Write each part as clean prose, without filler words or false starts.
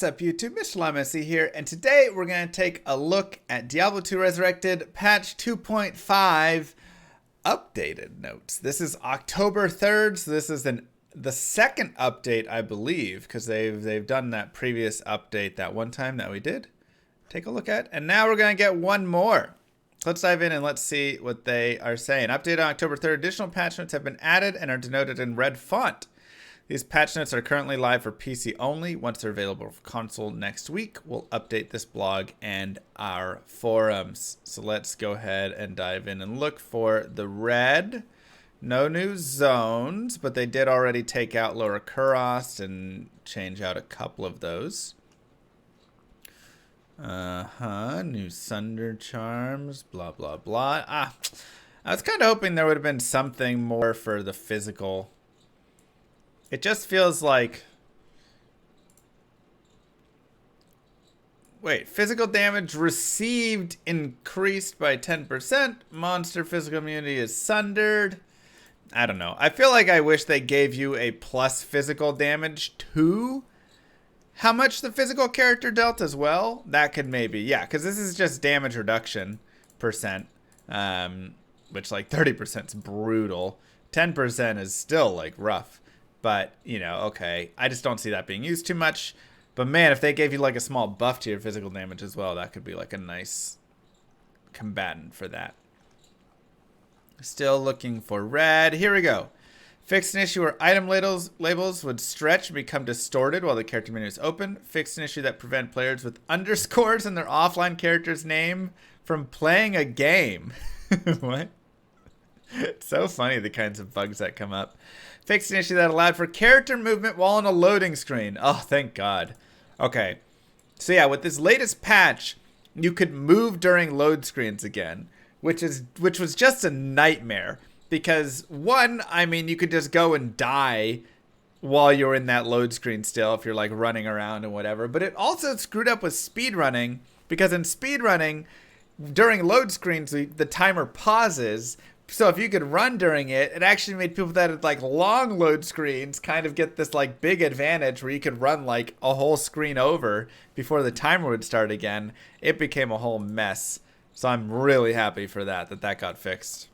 What's up YouTube, Mr. Lamessy here, and today we're going to take a look at Diablo 2 Resurrected patch 2.5 updated notes. This is October 3rd, so this is the second update, I believe, because they've done that previous update that one time that we did take a look at, and now we're going to get one more. Let's dive in and let's see what they are saying. Update on October 3rd, additional patch notes have been added and are denoted in red font. These patch notes are currently live for PC only. Once they're available for console next week, we'll update this blog and our forums. So let's go ahead and dive in and look for the red. No new zones, but they did already take out Lower Kuros and change out a couple of those. New Sunder Charms, blah, blah, blah. I was kind of hoping there would have been something more for the physical. It just feels like... Wait, physical damage received increased by 10%. Monster physical immunity is sundered. I don't know. I feel like I wish they gave you a plus physical damage to how much the physical character dealt as well. That could maybe, yeah, because this is just damage reduction percent, which like 30% is brutal. 10% is still like rough. But, you know, okay. I just don't see that being used too much. But, man, if they gave you, like, a small buff to your physical damage as well, that could be, like, a nice combatant for that. Still looking for red. Here we go. Fixed an issue where item labels would stretch and become distorted while the character menu is open. Fixed an issue that prevent players with underscores in their offline character's name from playing a game. What? It's so funny, the kinds of bugs that come up. Fixed an issue that allowed for character movement while on a loading screen. Oh, thank God. Okay. So yeah, with this latest patch, you could move during load screens again, which was just a nightmare. Because one, I mean, you could just go and die while you're in that load screen still if you're like running around and whatever. But it also screwed up with speedrunning, because in speedrunning, during load screens, the timer pauses. So if you could run during it, it actually made people that had like long load screens kind of get this like big advantage where you could run like a whole screen over before the timer would start again. It became a whole mess. So I'm really happy for that got fixed.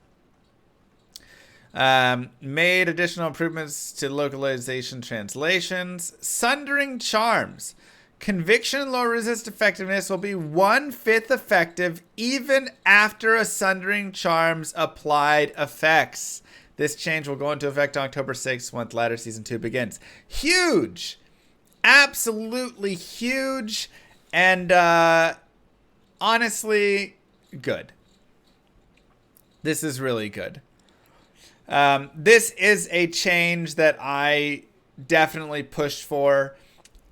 Made additional improvements to localization translations. Sundering Charms. Conviction and low resist effectiveness will be 1/5 effective even after a Sundering Charms applied effects. This change will go into effect on October 6th once Ladder Season 2 begins. Huge! Absolutely huge. And honestly, good. This is really good. This is a change that I definitely pushed for.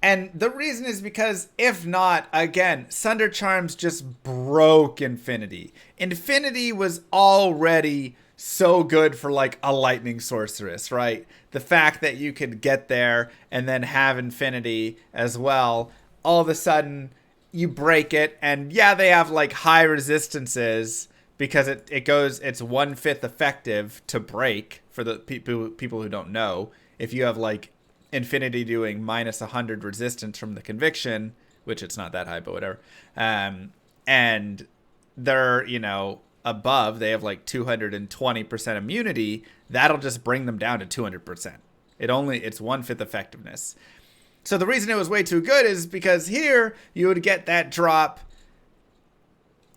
And the reason is because, if not, again, Sunder Charms just broke Infinity. Infinity was already so good for, like, a lightning sorceress, right? The fact that you could get there and then have Infinity as well, all of a sudden, you break it. And, yeah, they have, like, high resistances because it's 1/5 effective to break, for the people who don't know. If you have, like, Infinity doing minus 100 resistance from the conviction, which it's not that high, but whatever. And they're, you know, above, they have like 220% immunity. That'll just bring them down to 200%. It's 1/5 effectiveness. So the reason it was way too good is because here you would get that drop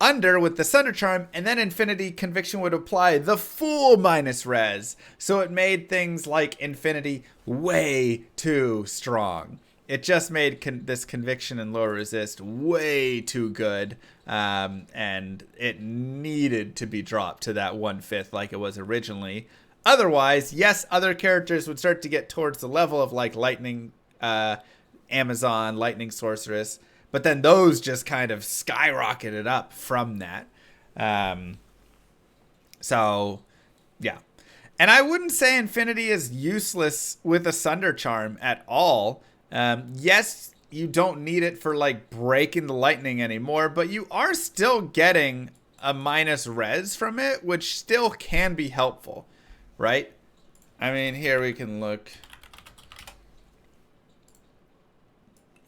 under with the Sunder Charm, and then Infinity Conviction would apply the full minus res. So it made things like Infinity way too strong. It just made this Conviction and lower resist way too good. And it needed to be dropped to that 1/5 like it was originally. Otherwise, yes, other characters would start to get towards the level of like Lightning Amazon, Lightning Sorceress. But then those just kind of skyrocketed up from that. So, yeah. And I wouldn't say Infinity is useless with a Sunder Charm at all. Yes, you don't need it for, like, breaking the lightning anymore, but you are still getting a minus res from it, which still can be helpful, right? I mean, here we can look.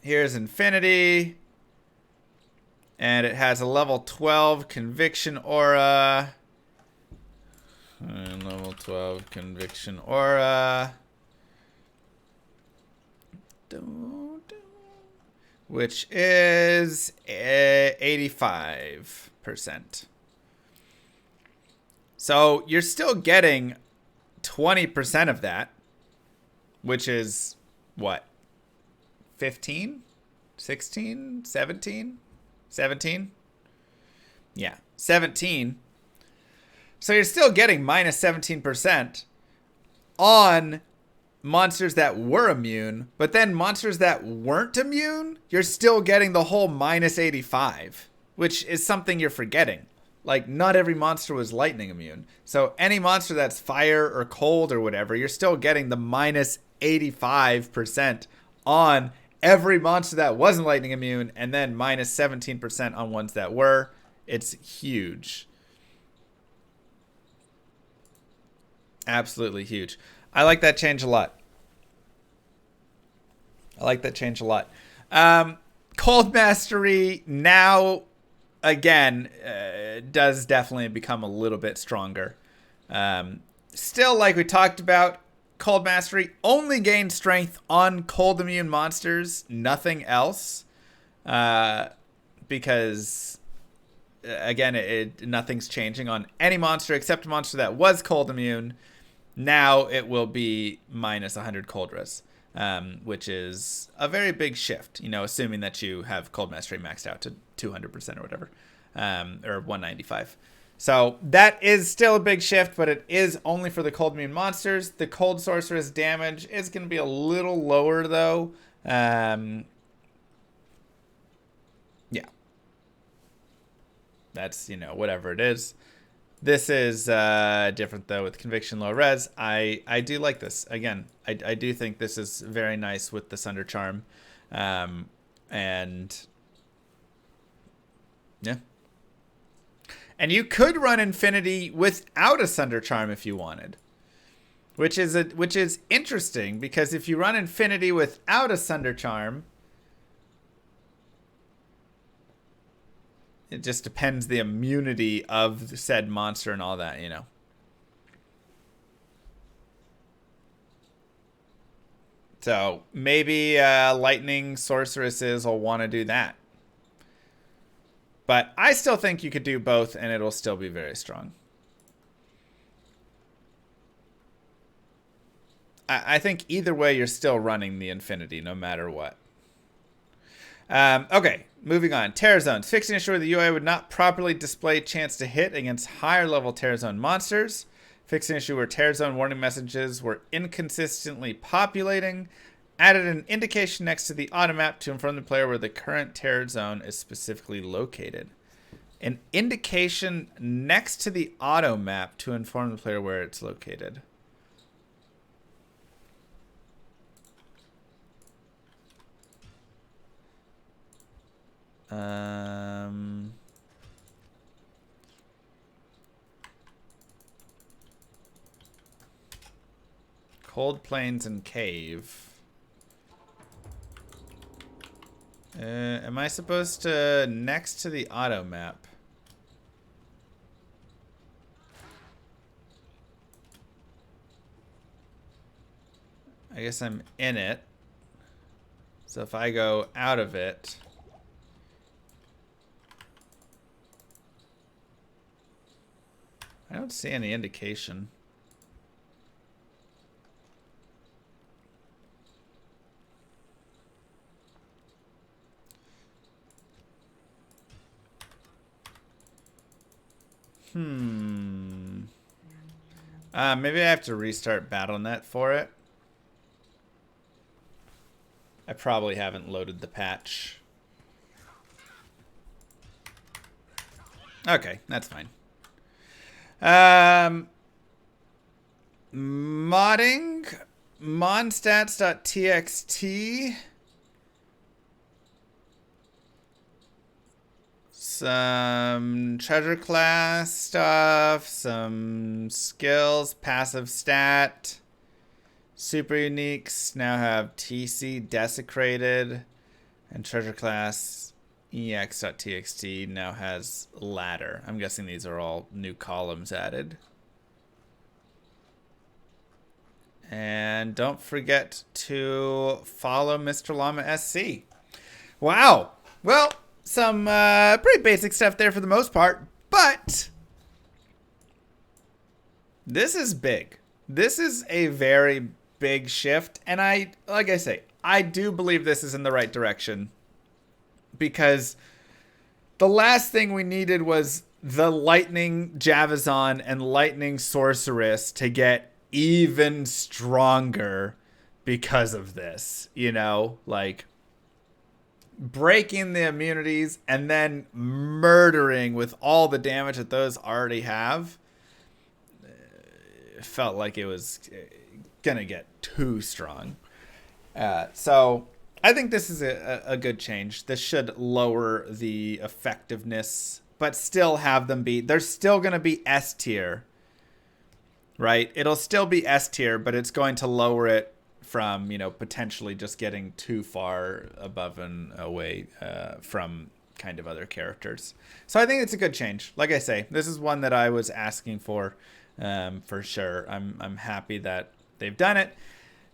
Here's Infinity. And it has a level 12 Conviction Aura. And level 12 Conviction Aura. Which is 85%. So you're still getting 20% of that, which is what? 15? 16? 17? 17? Yeah, 17. So you're still getting minus 17% on monsters that were immune, but then monsters that weren't immune, you're still getting the whole minus 85, which is something you're forgetting. Like, not every monster was lightning immune. So any monster that's fire or cold or whatever, you're still getting the minus 85% on every monster that wasn't lightning immune, and then minus 17% on ones that were. It's huge. Absolutely huge. I like that change a lot. Cold Mastery now, again, does definitely become a little bit stronger. Still, like we talked about, Cold Mastery only gains strength on cold immune monsters, nothing else. Because, again, nothing's changing on any monster except a monster that was cold immune. Now it will be minus 100 cold res, which is a very big shift, assuming that you have Cold Mastery maxed out to 200% or whatever, or 195. So that is still a big shift, but it is only for the cold immune monsters. The cold sorceress damage is going to be a little lower, though. Yeah. That's, whatever it is. This is different, though, with Conviction Low Res. I do like this. Again, I do think this is very nice with the Sunder Charm. And yeah. And you could run Infinity without a Sunder Charm if you wanted. Which is interesting, because if you run Infinity without a Sunder Charm, it just depends the immunity of said monster and all that, So maybe lightning sorceresses will want to do that. But I still think you could do both and it'll still be very strong. I think either way you're still running the Infinity no matter what. Okay, moving on. Terror Zones. Fixing issue where the UI would not properly display chance to hit against higher level Terror Zone monsters. Fixing issue where Terror Zone warning messages were inconsistently populating. Added an indication next to the auto map to inform the player where the current Terror Zone is specifically located. An indication next to the auto map to inform the player where it's located. Cold Plains and Cave. Am I supposed to next to the auto map? I guess I'm in it. So if I go out of it, I don't see any indication. Maybe I have to restart BattleNet for it. I probably haven't loaded the patch. Okay, that's fine. Modding monstats.txt. Some treasure class stuff, some skills, passive stat, super uniques now have TC desecrated. And treasure class ex.txt now has ladder. I'm guessing these are all new columns added. And don't forget to follow Mr. Llama SC. Wow. Well, some pretty basic stuff there for the most part, but this is big. This is a very big shift, and like I say, I do believe this is in the right direction, because the last thing we needed was the Lightning Javazon and Lightning Sorceress to get even stronger because of this, you know, like breaking the immunities and then murdering with all the damage that those already have. It felt like it was gonna get too strong. So I think this is a good change. This should lower the effectiveness, but still have them be, they're still going to be S tier, right? It'll still be S tier, but it's going to lower it from, you know, potentially just getting too far above and away from kind of other characters. So I think it's a good change. Like I say, this is one that I was asking for sure. I'm happy that they've done it.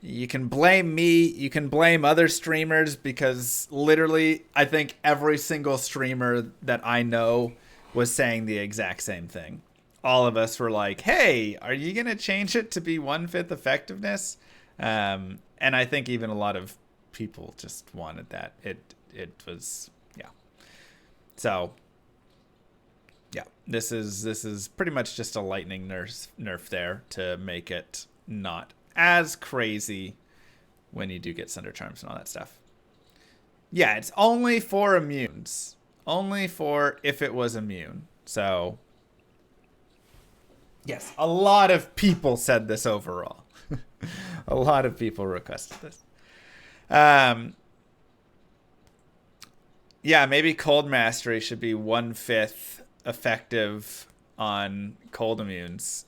You can blame me. You can blame other streamers, because literally I think every single streamer that I know was saying the exact same thing. All of us were like, hey, are you going to change it to be 1/5 effectiveness? And I think even a lot of people just wanted that. It was, yeah. So, yeah, this is pretty much just a lightning nerf there to make it not as crazy when you do get Sunder Charms and all that stuff. Yeah, it's only for immunes. Only for if it was immune. So, yes, a lot of people said this overall. A lot of people requested this. Yeah, maybe Cold Mastery should be 1/5 effective on cold immunes.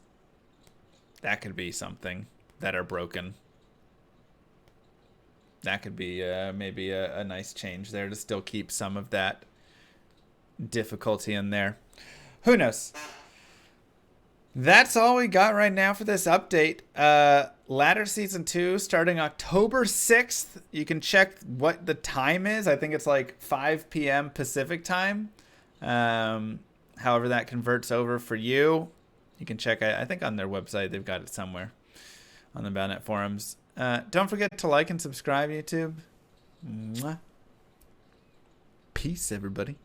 That could be something. That are broken. That could be maybe a nice change there to still keep some of that difficulty in there. Who knows? That's all we got right now for this update. Ladder Season 2 starting October 6th. You can check what the time is. I think it's like 5 p.m. Pacific time. However that converts over for you. You can check, I think on their website, they've got it somewhere on the Battle.net forums. Don't forget to like and subscribe, YouTube. Mwah. Peace, everybody.